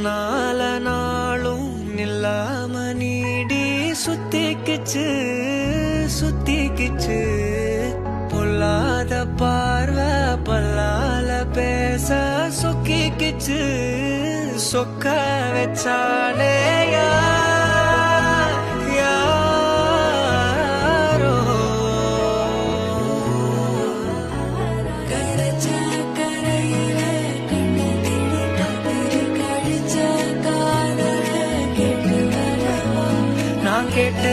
நால நாளும் நில்லாம நீடி சுத்திக்கிச்சு சுத்திக்கிச்சு பொல்லாத பார்வை பல்லால பேச சொக்கிக்கிச்சு சொக்க வச்சாலே யாரோ நான் கேட்டு